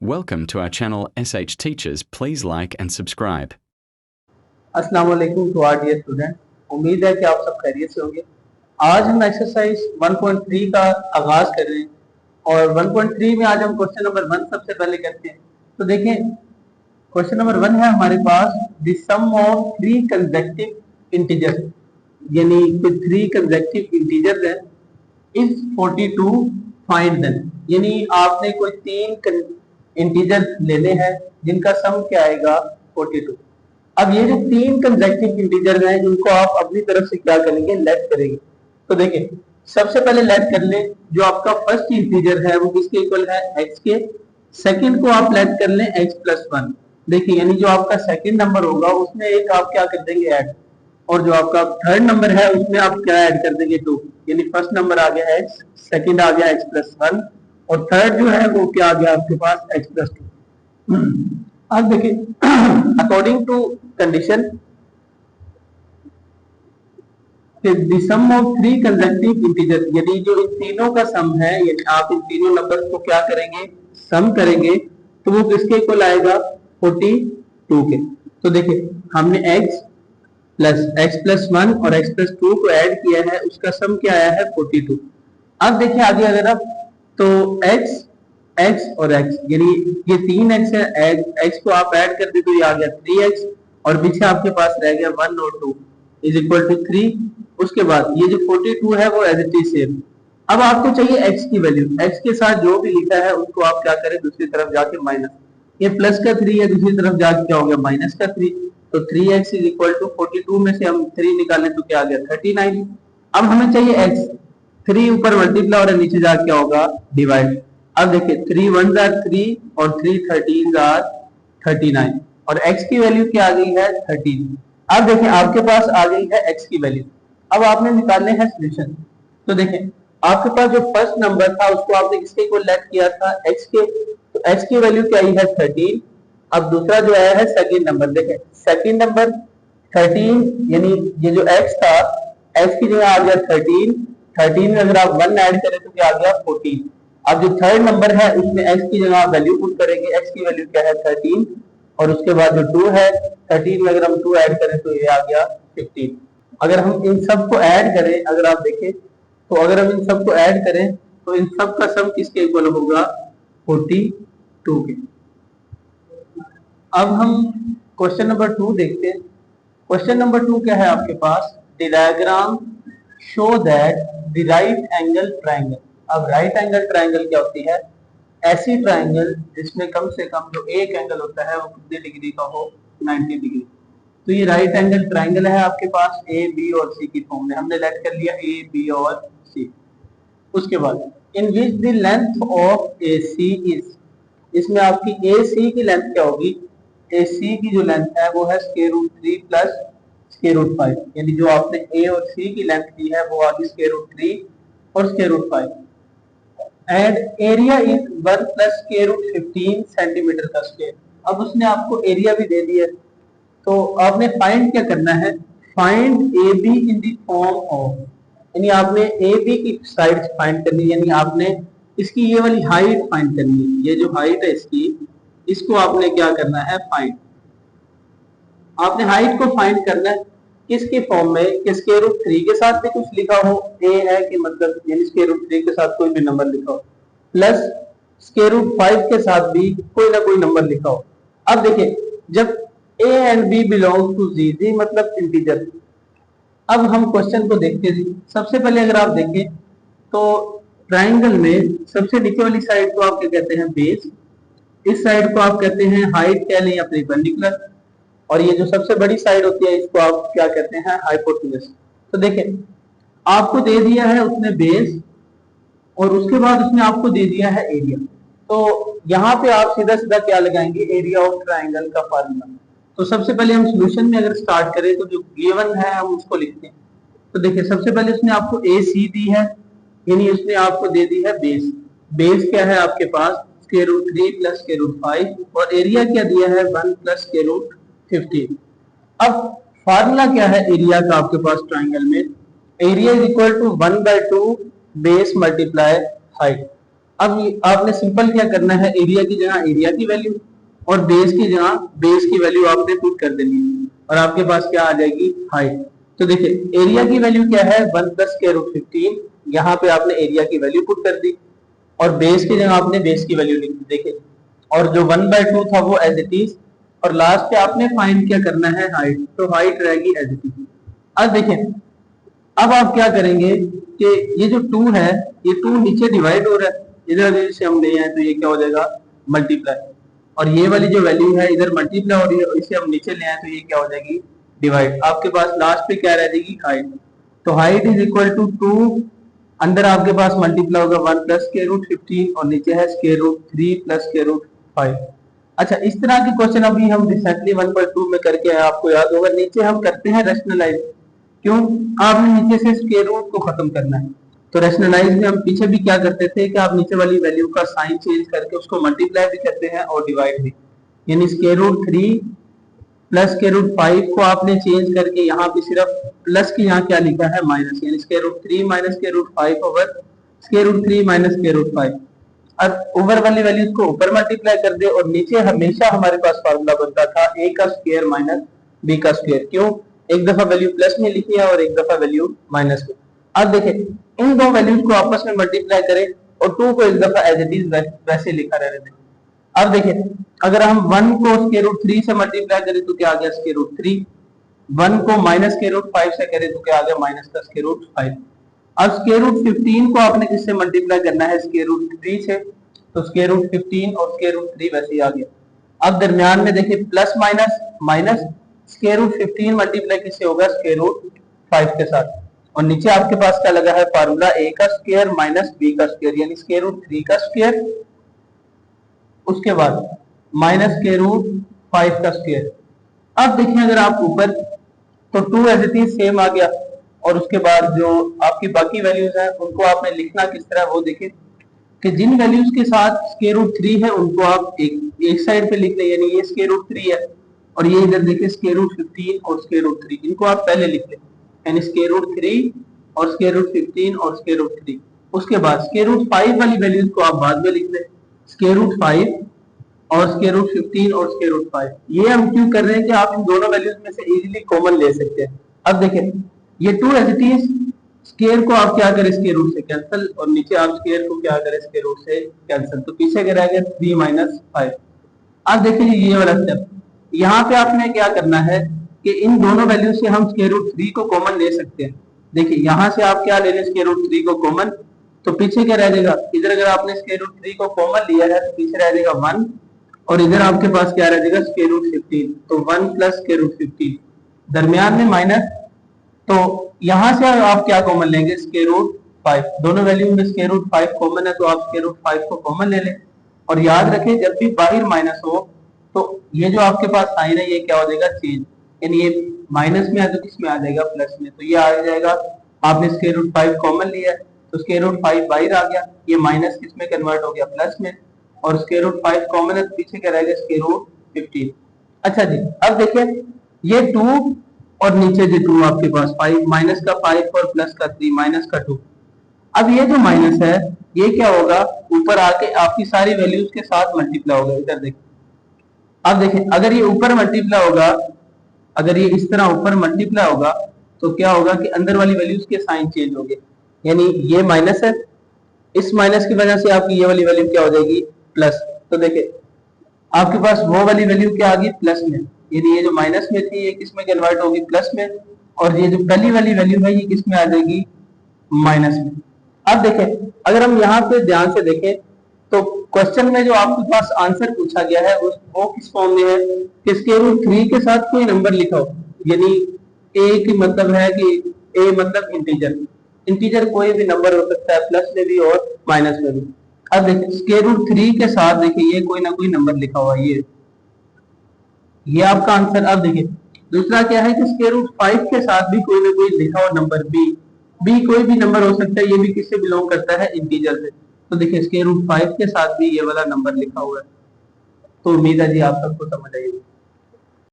Welcome to our channel SH Teachers. Please like and subscribe. अस्सलाम वालेकुम to our dear student. उम्मीद है कि आप सब खैरियत से होंगे। आज हम एक्सरसाइज 1.3 का आगाज कर रहे हैं और 1.3 में आज हम क्वेश्चन नंबर 1 सबसे पहले करते हैं। तो देखें, क्वेश्चन नंबर 1 है हमारे पास, the sum of 3 consecutive integer, यानी कोई 3 कंसेक्यूटिव इंटीजर है, इज 42, फाइंड देम। यानी आपने कोई 3 इंटीजर लेने हैं जिनका सम क्या आएगा 42। अब ये जो 3 कंसेक्यूटिव इंटीजर हैं इनको आप अपनी तरफ से क्या करेंगे, लेट करेंगे। तो देखिए, सबसे पहले लेट कर ले, जो आपका फर्स्ट इंटीजर है वो किसके इक्वल है, x के। सेकंड को आप लेट कर लें x प्लस 1। देखिए, यानी जो आपका सेकंड नंबर होगा उसमें एक आप क्या कर देंगे, ऐड, और जो आपका थर्ड नंबर है उसमें आप क्या ऐड कर देंगे, 2। यानी फर्स्ट नंबर आ गया x, सेकंड आ गया x प्लस 1 और थर्ड जो है वो क्या आ गया आपके पास, x प्लस 2। अब देखिए, according to condition, the sum of 3 consecutive integer, यदि जो इन तीनों का सम है, यानी आप इन तीनों नंबर को क्या करेंगे, सम करेंगे, तो वो किसके इक्वल आएगा, 42 के। तो देखिए, हमने x प्लस 1 और x प्लस 2 को ऐड किया है, उसका सम क्या आया है, 42। अब देखिए आगे अगर आप, तो x और x, यानी ये 3x है, x को आप ऐड कर दे तो ये आ गया 3x और पीछे आपके पास रह गया 1 और 2 इज इक्वल टू 3। उसके बाद ये जो 42 है वो एज इट इज सेम। अब आपको चाहिए x की वैल्यू, x के साथ जो भी लिखा है उसको आप क्या करें, दूसरी तरफ जाके माइनस, ये प्लस का 3 है, दूसरी तरफ जाके क्या हो गया, माइनस का 3। तो 3x इज इक्वल टू 42 में से हम 3 निकालें तो क्या आ गया, 39। अब हमें चाहिए x, 3 ऊपर मल्टीप्लाई और नीचे जाके क्या होगा, डिवाइड। अब देखिए, 3 1s आर 3 और 3 13s आर 39 और x की वैल्यू क्या आ गई है, 13। अब देखिए आपके पास आ गई है x की वैल्यू। अब आपने निकालने हैं सॉल्यूशन। तो देखिए, आपके पास जो फर्स्ट नंबर था उसको आपने किसके इक्वल लेट किया था, x के, तो x की वैल्यू क्या आई है, 13। अब दूसरा जो आया है सेकंड नंबर, देखें सेकंड नंबर 13, यानी ये जो x था, x की जगह आ गया 13 में अगर आप 1 ऐड करें तो क्या आ गया, 14। अब जो थर्ड नंबर है उसमें x की जगह आप वैल्यू पुट करेंगे, x की वैल्यू क्या है, 13 और उसके बाद जो 2 है, 13 में अगर हम 2 ऐड करें तो ये आ गया 15। अगर हम इन सब को ऐड करें, अगर आप देखें तो अगर हम इन सब को ऐड करें तो इन सब का सम किसके इक्वल होगा, 42 के। अब हम क्वेश्चन नंबर 2 देखते हैं। क्वेश्चन नंबर 2 क्या है आपके पास, the diagram show that the right angle triangle. अब राइट एंगल ट्रायंगल क्या होती है, ऐसी ट्रायंगल जिसमें कम से कम जो एक एंगल होता है वो कितने डिग्री का हो, 90 डिग्री। तो ये राइट एंगल ट्रायंगल है आपके पास ए बी और सी की फॉर्म में, हमने लेट कर लिया ए बी और सी। उसके बाद in which the length of A C is, इसमें आपकी ए सी की लेंथ क्या होगी, ए सी की जो लेंथ है वो है √3 प्लस √5, यानी जो आपने ए और सी की लेंथ दी है वो आ गई √3 और √5। And area is 1 plus √15 centimetre का स्क्वायर। अब उसने आपको एरिया भी दे दिया, तो आपने फाइंड क्या करना है, find A be in the form of, यानी आपने ए बी की साइड फाइंड करनी है, यानी आपने इसकी ये वाली हाइट फाइंड करनी है, ये जो हाइट है इसकी, इसको आपने क्या करना है, फाइंड। आपने हाइट को फाइंड करना है किसके फॉर्म में, कि √3 के साथ भी कुछ लिखा हो, ए है कि मतलब यानी √3 के साथ कोई भी नंबर लिखा हो, प्लस √5 के साथ भी कोई ना कोई नंबर लिखा हो। अब देखिए, जब a and b belong to z मतलब इंटीजर। अब हम क्वेश्चन को देखते हैं। सबसे पहले अगर आप देखें तो ट्रायंगल में सबसे नीचे वाली साइड को आप क्या कहते हैं, बेस, इस साइड को आप कहते हैं हाइट कह लें या परपेंडिकुलर, और ये जो सबसे बड़ी साइड होती है इसको आप क्या कहते हैं, हाइपोटेन्यूज। तो देखें, आपको दे दिया है उसने बेस और उसके बाद उसने आपको दे दिया है एरिया। तो यहाँ पे आप सीधा सीधा क्या लगाएंगे, एरिया ऑफ ट्रायंगल का फार्मूला। तो सबसे पहले हम सॉल्यूशन में अगर स्टार्ट करें तो जो गिवन है हम उसको लिखते हैं। तो देखिए, सबसे पहले उसने आपको ए सी दी है, यानी उसने आपको दे दी है बेस। बेस क्या है आपके पास, √3 प्लस √5 और एरिया क्या दिया है, 1 प्लस √15। अब फार्मूला क्या है एरिया का आपके पास ट्रायंगल में, area is equal to 1/2 base multiply height. अब आपने सिंपल क्या करना है, एरिया की जगह एरिया की वैल्यू और बेस की जगह बेस की वैल्यू आपने पुट कर देनी है और आपके पास क्या आ जाएगी, हाइट। तो देखिए एरिया की वैल्यू क्या है, 1 प्लस स्क्वायर रूट 15, यहाँ पे आपने एरिया की वैल्यू पुट कर दी और बेस की जगह आपने बेस की वैल्यू लिख दी। देखिए और जो 1/2 था वो एज इट इज, और लास्ट पे आपने फाइंड क्या करना है, हाइट। तो हाइट रहेगी एज इट इज। अब देखिए अब आप क्या करेंगे कि ये जो 2 है, ये 2 नीचे डिवाइड हो रहा है, इधर से हम ले आए तो ये क्या हो जाएगा, मल्टीप्लाई, और ये वाली जो वैल्यू है इधर मल्टीप्लाई हो रही है, इसे हम नीचे ले आए तो ये क्या हो जाएगी, डिवाइड। आपके पास लास्ट पे क्या रह जाएगी, हाइट। तो हाइट इज इक्वल टू 2, अंदर आपके पास मल्टीप्लाई होगा 1 प्लस स्क्वायर रूट 15 और नीचे है square root 3 plus square root 5। अच्छा, इस तरह के क्वेश्चन अभी हम रिसेंटली 1.2 में करके आए, आपको याद होगा। नीचे हम करते हैं रैशनलाइज, क्यों, आपने नीचे से स्क्वायर रूट को खत्म करना है। तो रैशनलाइज में हम पीछे भी क्या करते थे कि आप नीचे वाली वैल्यू का साइन चेंज करके उसको मल्टीप्लाई भी करते हैं और डिवाइड भी, यानी square root 3 plus square root 5 को आपने चेंज करके यहाँ पे सिर्फ प्लस के यहाँ क्या लिखा है, माइनस, यानी square root 3 minus square root 5 over square root 3 minus square root 5। अब ऊपर वाली वैल्यूज को ऊपर मल्टीप्लाई कर दे और नीचे हमेशा हमारे पास फार्मूला बनता था a का स्क्वायर माइनस b का स्क्वायर। क्यों, एक दफा वैल्यू प्लस में लिखी है और एक दफा वैल्यू माइनस में। अब देखें इन दो वैल्यूज को आपस में मल्टीप्लाई करें और 2 को एक दफा एज इट इज वैसे लिखा रहने दें। अब देखिए अगर हम 1 को स्क्वायर रूट 3 से मल्टीप्लाई करें तो क्या आ गया, स्क्वायर रूट 3। 1 को माइनस स्क्वायर रूट 5 से करें तो क्या आ गया, माइनस का स्क्वायर रूट 5। अब स्क्वायर रूट 15 को आपने किससे मल्टीप्लाई करना है, स्क्वायर रूट 3 से, तो स्क्वायर रूट 15 और स्क्वायर रूट 3 वैसे ही आ गया। अब दरमियान में देखिए plus minus minus, square root 15 multiply किससे होगा, स्क्वायर रूट 5 के साथ, और नीचे आपके पास क्या लगा है फार्मूला, a का स्क्वायर माइनस b का स्क्वायर, यानी स्क्वायर रूट 3 का स्क्वायर, उसके बाद माइनस स्क्वायर रूट 5 का स्क्वायर। अब देखिए अगर आप ऊपर तो 2 एज इट इज सेम आ गया, और उसके बाद जो आपकी बाकी वैल्यूज हैं उनको आपने लिखना किस तरह, वो देखिए कि जिन वैल्यूज के साथ स्क्वायर रूट 3 है उनको आप एक साइड पे लिख लें, यानी ये स्क्वायर रूट 3 है और ये इधर देखिए स्क्वायर रूट 15 और स्क्वायर रूट 3, इनको आप पहले लिख लें, यानी स्क्वायर रूट 3 और स्क्वायर रूट 15 और स्क्वायर रूट 3। उसके बाद स्क्वायर रूट 5 वाली वैल्यूज को आप बाद में लिख लें, स्क्वायर रूट 5 और स्क्वायर रूट 15 और स्क्वायर रूट 5। ये हम क्यों कर रहे हैं कि आप इन दोनों वैल्यूज में से इजीली कॉमन ले सकते हैं। अब देखिए ये 2 एज इट इज, स्क्वायर को आप क्या करें, स्क्वायर रूट से कैंसिल, और नीचे आप स्क्वायर को क्या करें, स्क्वायर रूट से कैंसिल, तो पीछे क्या रहेगा 3 माइनस 5। अब देखिए ये वाला स्टेप, यहाँ पे आपने क्या करना है कि इन दोनों वैल्यू से हम स्क्वायर रूट 3 को कॉमन ले सकते हैं। देखिए यहाँ से आप क्या ले लें, स्क्वायर रूट 3 को कॉमन, तो पीछे क्या रह जाएगा, इधर अगर आपने स्क्वायर रूट 3 को कॉमन लिया है तो पीछे रह जाएगा 1, और इधर आपके पास क्या रह जाएगा, स्क्वायर रूट 15, तो 1 प्लस स्क्वायर रूट 15, दरमियान में माइनस, तो यहां से आप क्या कॉमन लेंगे, स्क्वायर रूट 5। दोनों वैल्यू में स्क्वायर रूट 5 कॉमन है तो आप स्क्वायर रूट 5 को कॉमन ले लें, और याद रखें जब भी बाहर माइनस हो तो ये जो आपके पास साइन है ये क्या हो जाएगा, चेंज, यानी ये माइनस में है तो किस में आ जाएगा, प्लस में, तो ये आ जाएगा। आपने स्क्वायर रूट 5 कॉमन लिया है तो स्क्वायर रूट 5 बाहर आ गया, ये माइनस किस में कन्वर्ट हो गया, प्लस में, और स्क्वायर रूट 5 कॉमन है तो पीछे क्या रहेगा, स्क्वायर रूट 15। अच्छा जी, अब देखिए ये 2 और नीचे जो 2 आपके पास 5, माइनस का 5 और प्लस का 3, माइनस का 2। अब ये जो माइनस है ये क्या होगा, ऊपर आके आपकी सारी वैल्यूज के साथ मल्टीप्लाई होगा, इधर देखिए। अब देखिए अगर ये ऊपर मल्टीप्लाई होगा, अगर ये इस तरह ऊपर मल्टीप्लाई होगा तो क्या होगा कि अंदर वाली वैल्यूज के साइन चेंज होंगे, यानी ये माइनस है, इस माइनस की वजह से आपकी ये वाली वैल्यू क्या हो जाएगी, प्लस। तो देखिए आपके पास वो वाली वैल्यू क्या आ गई, प्लस में, यानी ये जो माइनस में थी ये किस में कन्वर्ट होगी, प्लस में, और ये जो पहली वाली वैल्यू है ये किस में आ जाएगी, माइनस में। अब देखें अगर हम यहाँ पे ध्यान से देखें तो क्वेश्चन में जो आपके पास आंसर पूछा गया है वो किस फॉर्म में है कि स्क्वायर रूट 3 के साथ कोई नंबर लिखा हो, यानी ए की मतलब है कि ए मतलब इंटीजर, इंटीजर कोई भी नंबर हो सकता है, प्लस में भी और माइनस में भी। अब देखिए स्क्वायर रूट 3 के साथ देखिए ये कोई ना कोई नंबर लिखा हुआ है, ये आपका आंसर। अब देखिए दूसरा क्या है कि स्क्वायर रूट 5 के साथ भी कोई ना कोई लिखा हुआ नंबर बी कोई भी नंबर हो सकता है, ये भी किससे बिलोंग करता है, इंटीजर से। तो देखिए स्क्वायर रूट 5 के साथ भी ये वाला नंबर लिखा हुआ है। तो उम्मीद है जी आप सबको समझ आएगी।